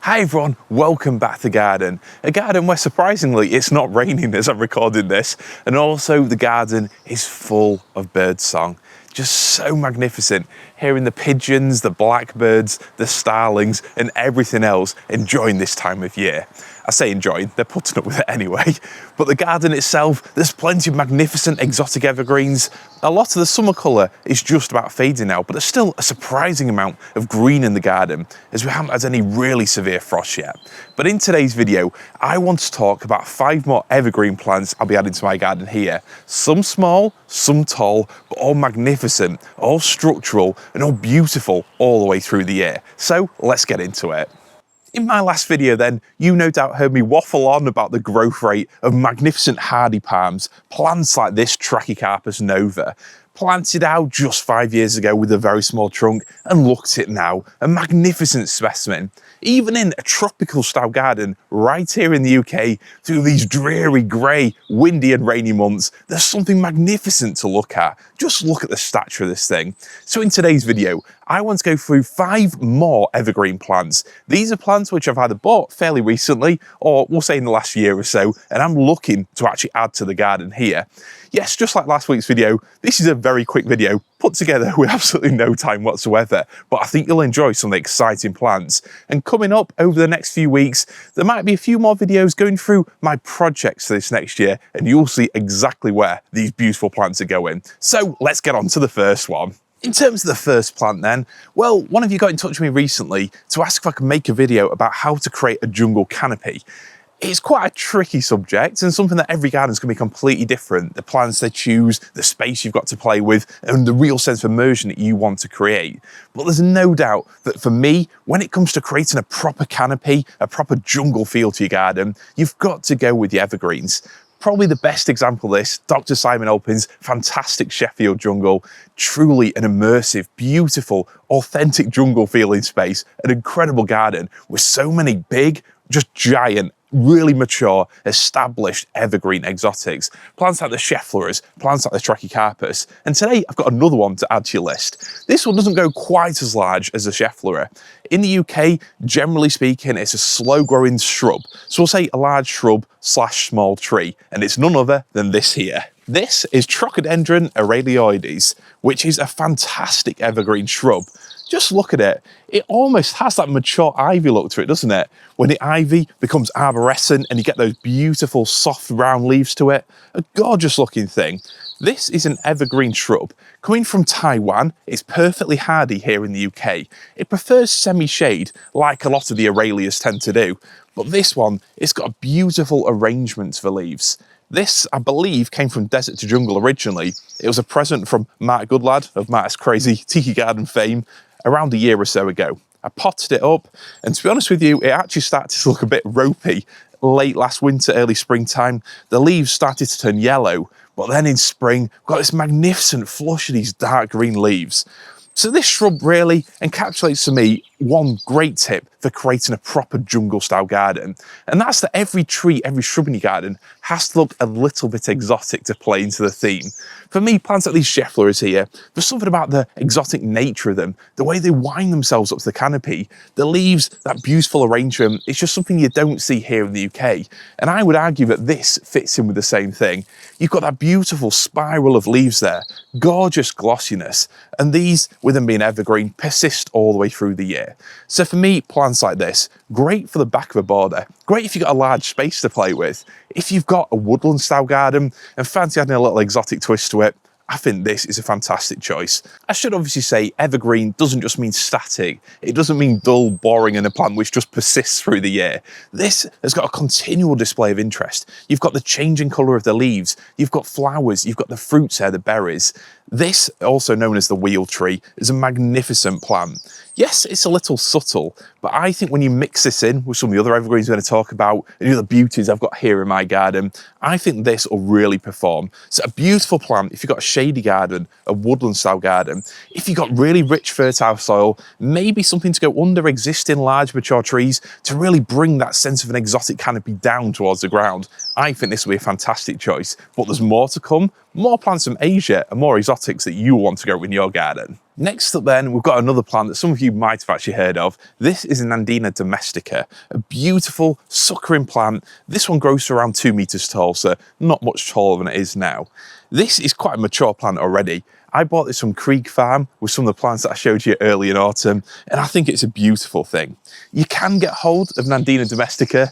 Hi everyone, welcome back to the garden. A garden where surprisingly it's not raining as I'm recording this, and also the garden is full of bird song. Just so magnificent, hearing the pigeons, the blackbirds, the starlings and everything else enjoying this time of year. I say enjoying, they're putting up with it anyway. But the garden itself, there's plenty of magnificent exotic evergreens. A lot of the summer colour is just about fading now, but there's still a surprising amount of green in the garden as we haven't had any really severe frost yet. But in today's video, I want to talk about 5 more evergreen plants I'll be adding to my garden here. Some small, some tall, but all magnificent, all structural and all beautiful all the way through the year. So let's get into it. In my last video then, you no doubt heard me waffle on about the growth rate of magnificent hardy palms, plants like this Trachycarpus nova. Planted out just 5 years ago with a very small trunk, and look at it now, a magnificent specimen. Even in a tropical style garden right here in the UK, through these dreary, grey, windy and rainy months, there's something magnificent to look at. Just look at the stature of this thing. So in today's video, I want to go through 5 more evergreen plants. These are plants which I've either bought fairly recently, or we'll say in the last year or so, and I'm looking to actually add to the garden here. Yes, just like last week's video, this is a very quick video, put together with absolutely no time whatsoever, but I think you'll enjoy some of the exciting plants. And coming up over the next few weeks, there might be a few more videos going through my projects for this next year, and you'll see exactly where these beautiful plants are going. So let's get on to the first one. In terms of the first plant then, well, one of you got in touch with me recently to ask if I could make a video about how to create a jungle canopy. It's quite a tricky subject and something that every garden's going to be completely different. The plants they choose, the space you've got to play with, and the real sense of immersion that you want to create. But there's no doubt that for me, when it comes to creating a proper canopy, a proper jungle feel to your garden, you've got to go with the evergreens. Probably the best example of this, Dr. Simon Alpin's fantastic Sheffield jungle. Truly an immersive, beautiful, authentic jungle feeling space, an incredible garden with so many big, just giant, really mature, established evergreen exotics. Plants like the Schefflers, plants like the Trachycarpus. And today I've got another one to add to your list. This one doesn't go quite as large as the Scheffler. In the UK, generally speaking, it's a slow growing shrub. So we'll say a large shrub / small tree. And it's none other than this here. This is Trochodendron aralioides, which is a fantastic evergreen shrub. Just look at it. It almost has that mature ivy look to it, doesn't it? When the ivy becomes arborescent and you get those beautiful soft round leaves to it. A gorgeous looking thing. This is an evergreen shrub. Coming from Taiwan, it's perfectly hardy here in the UK. It prefers semi-shade, like a lot of the aralias tend to do. But this one, it's got a beautiful arrangement for leaves. This, I believe, came from Desert to Jungle originally. It was a present from Mark Goodlad of Mark's Crazy Tiki Garden fame around a year or so ago. I potted it up, and to be honest with you, it actually started to look a bit ropey. Late last winter, early springtime, the leaves started to turn yellow, but then in spring, we've got this magnificent flush of these dark green leaves. So this shrub really encapsulates for me one great tip for creating a proper jungle style garden. And that's that every tree, every shrub in your garden has to look a little bit exotic to play into the theme. For me, plants like these Schefflers here, there's something about the exotic nature of them, the way they wind themselves up to the canopy, the leaves, that beautiful arrangement, it's just something you don't see here in the UK. And I would argue that this fits in with the same thing. You've got that beautiful spiral of leaves there, gorgeous glossiness, and these, with them being evergreen, persist all the way through the year. So for me, plants like this, great for the back of a border, great if you've got a large space to play with. If you've got a woodland style garden and fancy adding a little exotic twist to it, I think this is a fantastic choice. I should obviously say evergreen doesn't just mean static. It doesn't mean dull, boring and a plant which just persists through the year. This has got a continual display of interest. You've got the changing colour of the leaves, you've got flowers, you've got the fruits there, the berries. This, also known as the wheel tree, is a magnificent plant. Yes, it's a little subtle, but I think when you mix this in with some of the other evergreens we're going to talk about, and the other beauties I've got here in my garden, I think this will really perform. So a beautiful plant if you've got a shady garden, a woodland style garden, if you've got really rich fertile soil, maybe something to go under existing large mature trees to really bring that sense of an exotic canopy down towards the ground, I think this will be a fantastic choice. But there's more to come, more plants from Asia and more exotics that you want to grow in your garden. Next up then, we've got another plant that some of you might have actually heard of. This is a Nandina domestica, a beautiful suckering plant. This one grows to around 2 meters tall, so not much taller than it is now. This is quite a mature plant already. I bought this from Crûg Farm with some of the plants that I showed you early in autumn, and I think it's a beautiful thing. You can get hold of Nandina domestica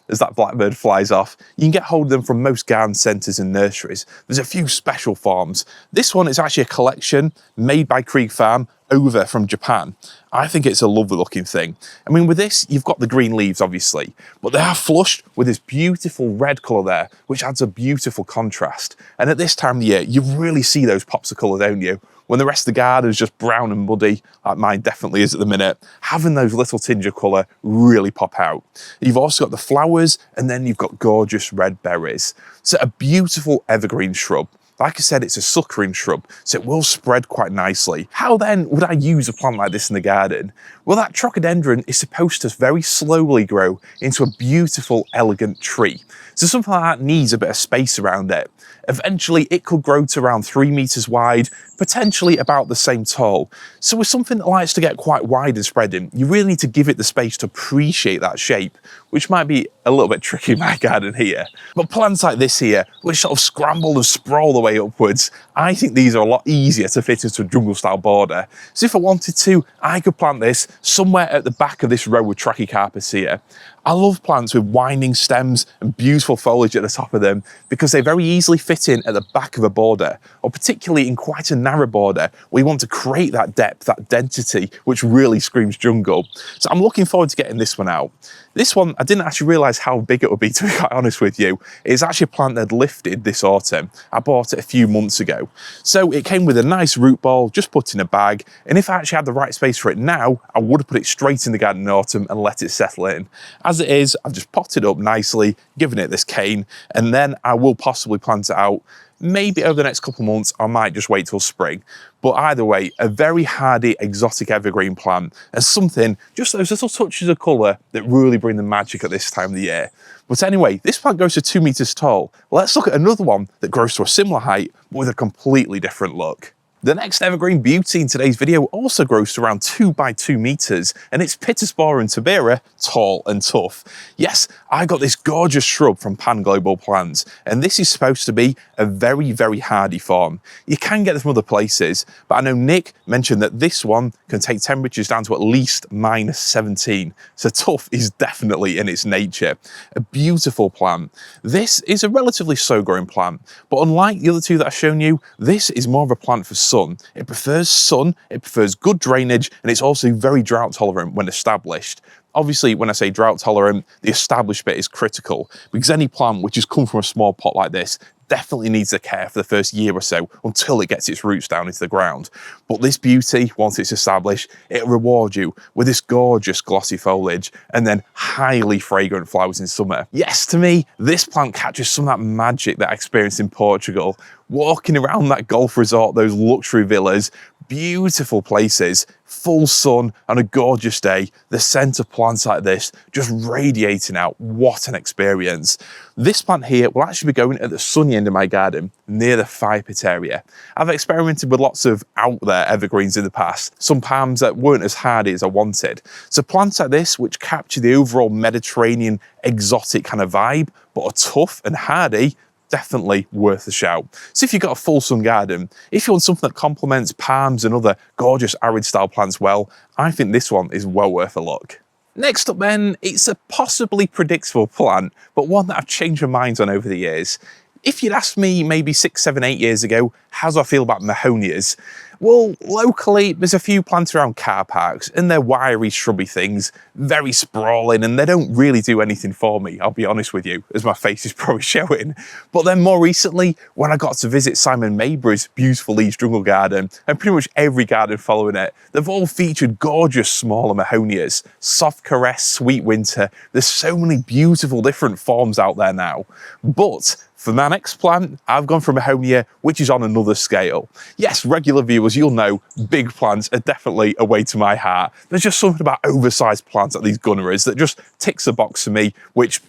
as that blackbird flies off. You can get hold of them from most garden centres and nurseries. There's a few special forms. This one is actually a collection made by Crûg Farm over from Japan. I think it's a lovely looking thing. I mean, with this, you've got the green leaves, obviously, but they are flushed with this beautiful red colour there, which adds a beautiful contrast. And at this time of the year, you really see those pops of colour, don't you? When the rest of the garden is just brown and muddy, like mine definitely is at the minute, having those little tinge of colour really pop out. You've also got the flowers, and then you've got gorgeous red berries. So a beautiful evergreen shrub. Like I said, it's a suckering shrub, so it will spread quite nicely. How then would I use a plant like this in the garden? Well, that Trochodendron is supposed to very slowly grow into a beautiful, elegant tree. So something like that needs a bit of space around it. Eventually, it could grow to around 3 meters wide, potentially about the same tall. So with something that likes to get quite wide and spreading, you really need to give it the space to appreciate that shape, which might be a little bit tricky in my garden here. But plants like this here, which sort of scramble and sprawl the way upwards, I think these are a lot easier to fit into a jungle style border. So if I wanted to, I could plant this somewhere at the back of this row of Trachycarpus here. I love plants with winding stems and beautiful foliage at the top of them because they very easily fit in at the back of a border, or particularly in quite a narrow border where you want to create that depth, that density, which really screams jungle. So I'm looking forward to getting this one out. This one, I didn't actually realise how big it would be, to be quite honest with you. It's actually a plant that lifted this autumn. I bought it a few months ago. So it came with a nice root ball, just put in a bag, and if I actually had the right space for it now, I would have put it straight in the garden in autumn and let it settle in. As it is, I've just potted it up nicely, given it this cane, and then I will possibly plant it out. Maybe over the next couple of months, I might just wait till spring. But either way, a very hardy exotic evergreen plant and something, just those little touches of colour that really bring the magic at this time of the year. But anyway, this plant grows to 2 meters tall. Let's look at another one that grows to a similar height, but with a completely different look. The next evergreen beauty in today's video also grows to around 2 by 2 meters, and it's Pittosporum tobira, tall and tough. Yes, I got this gorgeous shrub from Pan Global Plants, and this is supposed to be a very, very hardy form. You can get it from other places, but I know Nick mentioned that this one can take temperatures down to at least -17. So tough is definitely in its nature. A beautiful plant. This is a relatively slow growing plant, but unlike the other two that I've shown you, this is more of a plant for sun. It prefers good drainage, and it's also very drought tolerant when established. Obviously, when I say drought tolerant, the established bit is critical, because any plant which has come from a small pot like this definitely needs the care for the first year or so until it gets its roots down into the ground. But this beauty, once it's established, it'll reward you with this gorgeous glossy foliage and then highly fragrant flowers in summer. Yes, to me, this plant captures some of that magic that I experienced in Portugal. Walking around that golf resort, those luxury villas, beautiful places, full sun on a gorgeous day, the scent of plants like this just radiating out. What an experience. This plant here will actually be going at the sunny end of my garden, near the fire pit area. I've experimented with lots of out there evergreens in the past, some palms that weren't as hardy as I wanted. So plants like this, which capture the overall Mediterranean exotic kind of vibe, but are tough and hardy, definitely worth a shout. So if you've got a full sun garden, if you want something that complements palms and other gorgeous arid style plants well, I think this one is well worth a look. Next up then, it's a possibly predictable plant, but one that I've changed my mind on over the years. If you'd asked me maybe 6, 7, 8 years ago, how do I feel about Mahonias? Well, locally, there's a few plants around car parks, and they're wiry, shrubby things, very sprawling, and they don't really do anything for me, I'll be honest with you, as my face is probably showing. But then more recently, when I got to visit Simon Maybury's beautiful Leeds jungle garden, and pretty much every garden following it, they've all featured gorgeous smaller Mahonias, soft caress, sweet winter. There's so many beautiful different forms out there now. But for my next plant, I've gone for Mahonia, which is on another scale. Yes, regular viewers, you'll know big plants are definitely a way to my heart. There's just something about oversized plants like these gunneries that just ticks a box for me, which,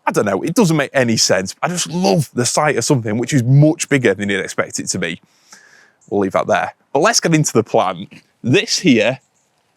I don't know, it doesn't make any sense. I just love the sight of something which is much bigger than you'd expect it to be. We'll leave that there. But let's get into the plant. This here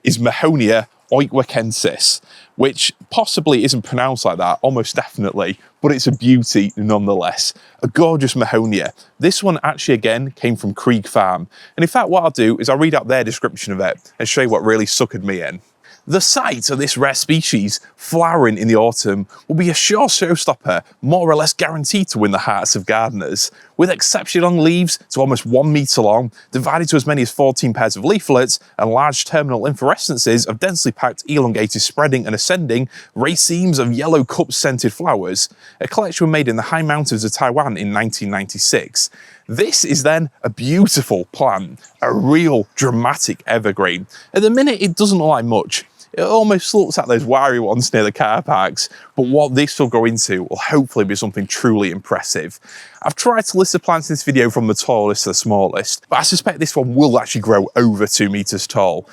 is Mahonia oiwakensis, which possibly isn't pronounced like that, almost definitely, but it's a beauty nonetheless. A gorgeous Mahonia. This one actually again came from Crûg Farm. And in fact, what I'll do is I'll read out their description of it and show you what really suckered me in. The sight of this rare species flowering in the autumn will be a sure showstopper, more or less guaranteed to win the hearts of gardeners. With exceptionally long leaves to almost 1 metre long, divided to as many as 14 pairs of leaflets, and large terminal inflorescences of densely packed, elongated, spreading and ascending racemes of yellow cup-scented flowers, a collection made in the high mountains of Taiwan in 1996. This is then a beautiful plant, a real dramatic evergreen. At the minute, it doesn't look like much. It almost looks like those wiry ones near the car parks, but what this will grow into will hopefully be something truly impressive. I've tried to list the plants in this video from the tallest to the smallest, but I suspect this one will actually grow over 2 meters tall.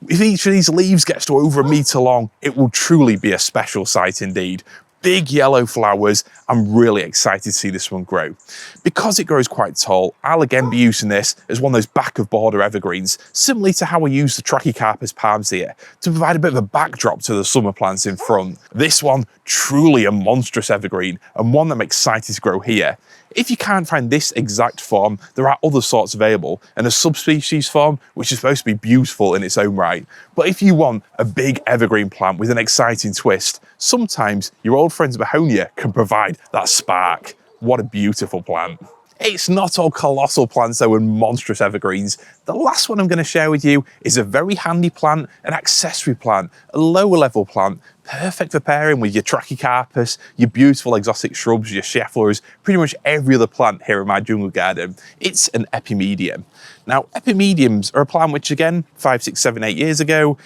If each of these leaves gets to over 1 meter long, it will truly be a special sight indeed. Big yellow flowers. I'm really excited to see this one grow. Because it grows quite tall, I'll again be using this as one of those back of border evergreens, similarly to how I use the Trachycarpus palms here, to provide a bit of a backdrop to the summer plants in front. This one, truly a monstrous evergreen, and one I'm excited to grow here. If you can't find this exact form, there are other sorts available, and a subspecies form, which is supposed to be beautiful in its own right. But if you want a big evergreen plant with an exciting twist, sometimes your old friends Mahonia can provide that spark. What a beautiful plant. It's not all colossal plants though and monstrous evergreens. The last one I'm going to share with you is a very handy plant, an accessory plant, a lower level plant, perfect for pairing with your Trachycarpus, your beautiful exotic shrubs, your schefflers, pretty much every other plant here in my jungle garden. It's an Epimedium. Now, Epimediums are a plant which again, 5, 6, 7, 8 years ago,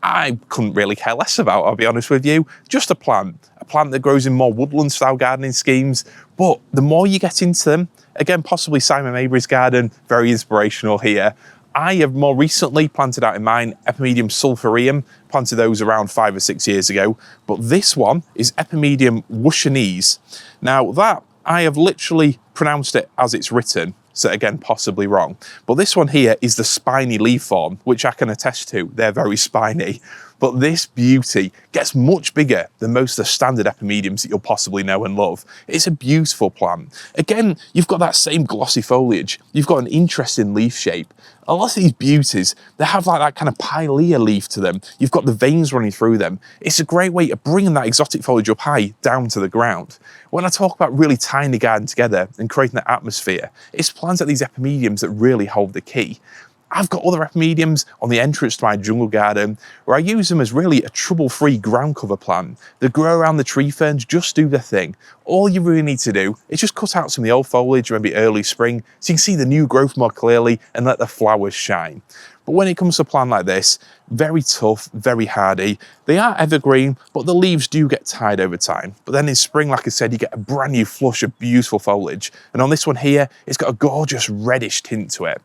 I couldn't really care less about, I'll be honest with you. Just a plant that grows in more woodland style gardening schemes. But the more you get into them, again, possibly Simon Maybury's garden, very inspirational here. I have more recently planted out in mine Epimedium sulphureum, planted those around 5 or 6 years ago. But this one is Epimedium wushanense. Now that, I have literally pronounced it as it's written. So again, possibly wrong. But this one here is the Spiny-Leaved Form, which I can attest to. They're very spiny. But this beauty gets much bigger than most of the standard Epimediums that you'll possibly know and love. It's a beautiful plant. Again, you've got that same glossy foliage. You've got an interesting leaf shape. A lot of these beauties, they have like that kind of pilea leaf to them. You've got the veins running through them. It's a great way of bringing that exotic foliage up high down to the ground. When I talk about really tying the garden together and creating that atmosphere, it's plants like these Epimediums that really hold the key. I've got other Epimediums on the entrance to my jungle garden where I use them as really a trouble-free ground cover plant. They grow around the tree ferns, just do their thing. All you really need to do is just cut out some of the old foliage, maybe early spring, so you can see the new growth more clearly and let the flowers shine. But when it comes to a plant like this, very tough, very hardy. They are evergreen, but the leaves do get tired over time. But then in spring, like I said, you get a brand new flush of beautiful foliage. And on this one here, it's got a gorgeous reddish tint to it.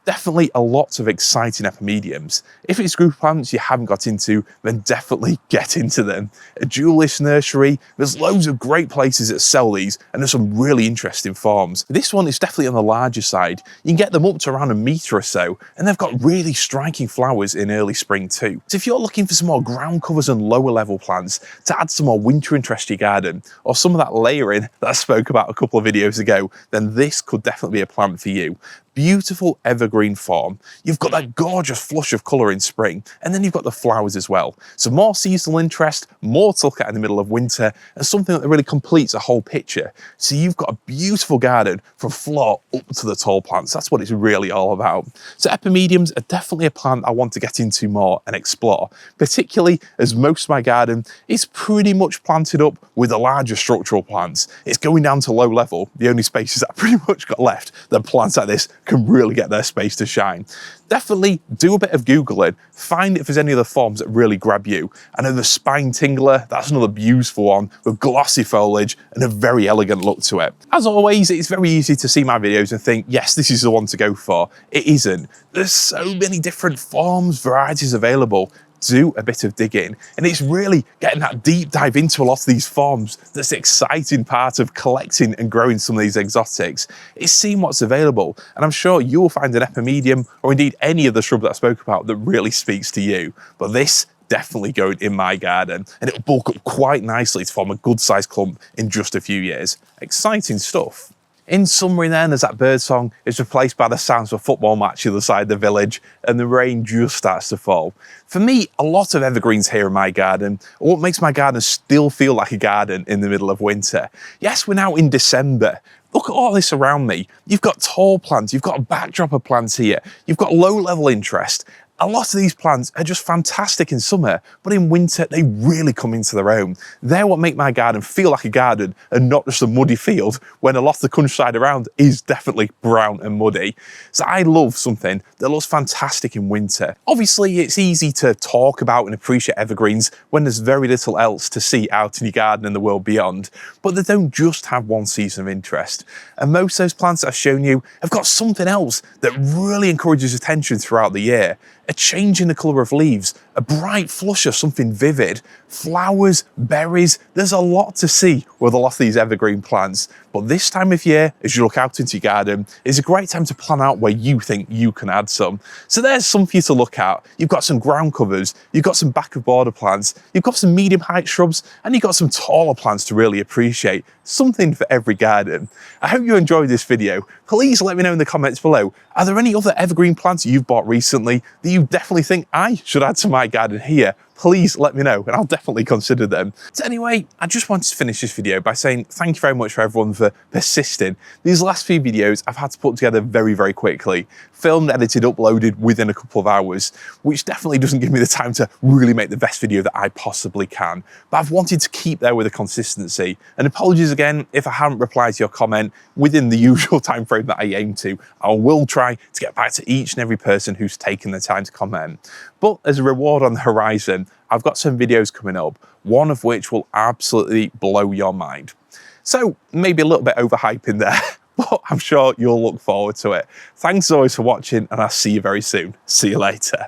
Definitely a lot of exciting Epimediums. If it's group plants you haven't got into, then definitely get into them. Edulis Nursery, there's loads of great places that sell these, and there's some really interesting forms. This one is definitely on the larger side. You can get them up to around 1 meter or so, and they've got really striking flowers in early spring too. So if you're looking for some more ground covers and lower level plants to add some more winter interest to your garden, or some of that layering that I spoke about a couple of videos ago, then this could definitely be a plant for you. beautiful evergreen form. You've got that gorgeous flush of colour in spring, and then you've got the flowers as well. So more seasonal interest, more to look at in the middle of winter, and something that really completes a whole picture. So you've got a beautiful garden from floor up to the tall plants. That's what it's really all about. So epimediums are definitely a plant I want to get into more and explore, particularly as most of my garden is pretty much planted up with the larger structural plants. It's going down to low level, the only spaces that I pretty much got left that plants like this can really get their space to shine. Definitely do a bit of Googling, find if there's any other forms that really grab you. I know the spine tingler, that's another beautiful one with glossy foliage and a very elegant look to it. As always, it's very easy to see my videos and think, yes, this is the one to go for. It isn't. There's so many different forms, varieties available. Do a bit of digging, and it's really getting that deep dive into a lot of these forms that's the exciting part of collecting and growing some of these exotics. It's seeing what's available, and I'm sure you'll find an epimedium or indeed any of the shrub that I spoke about that really speaks to you. But this definitely going in my garden, and it'll bulk up quite nicely to form a good sized clump in just a few years. Exciting stuff. In summary then, as that bird song is replaced by the sounds of a football match the other side of the village and the rain just starts to fall. For me, a lot of evergreens here in my garden are what makes my garden still feel like a garden in the middle of winter. Yes, we're now in December. Look at all this around me. You've got tall plants, you've got a backdrop of plants here, you've got low level interest. A lot of these plants are just fantastic in summer, but in winter, they really come into their own. They're what make my garden feel like a garden and not just a muddy field when a lot of the countryside around is definitely brown and muddy. So I love something that looks fantastic in winter. Obviously, it's easy to talk about and appreciate evergreens when there's very little else to see out in your garden and the world beyond, but they don't just have one season of interest. And most of those plants that I've shown you have got something else that really encourages attention throughout the year. A change in the colour of leaves, a bright flush of something vivid, flowers, berries. There's a lot to see with a lot of these evergreen plants. But this time of year, as you look out into your garden, is a great time to plan out where you think you can add some. So there's some for you to look at. You've got some ground covers, you've got some back of border plants, you've got some medium height shrubs, and you've got some taller plants to really appreciate. Something for every garden. I hope you enjoyed this video. Please let me know in the comments below. Are there any other evergreen plants you've bought recently that you definitely think I should add to my garden here? Please let me know and I'll definitely consider them. So anyway, I just wanted to finish this video by saying thank you very much for everyone for persisting. These last few videos I've had to put together very, very quickly. Filmed, edited, uploaded within a couple of hours, which definitely doesn't give me the time to really make the best video that I possibly can. But I've wanted to keep there with a consistency. And apologies again if I haven't replied to your comment within the usual time frame that I aim to. I will try to get back to each and every person who's taken the time to comment. But as a reward on the horizon, I've got some videos coming up, one of which will absolutely blow your mind. So maybe a little bit overhyping there, but I'm sure you'll look forward to it. Thanks as always for watching, and I'll see you very soon. See you later.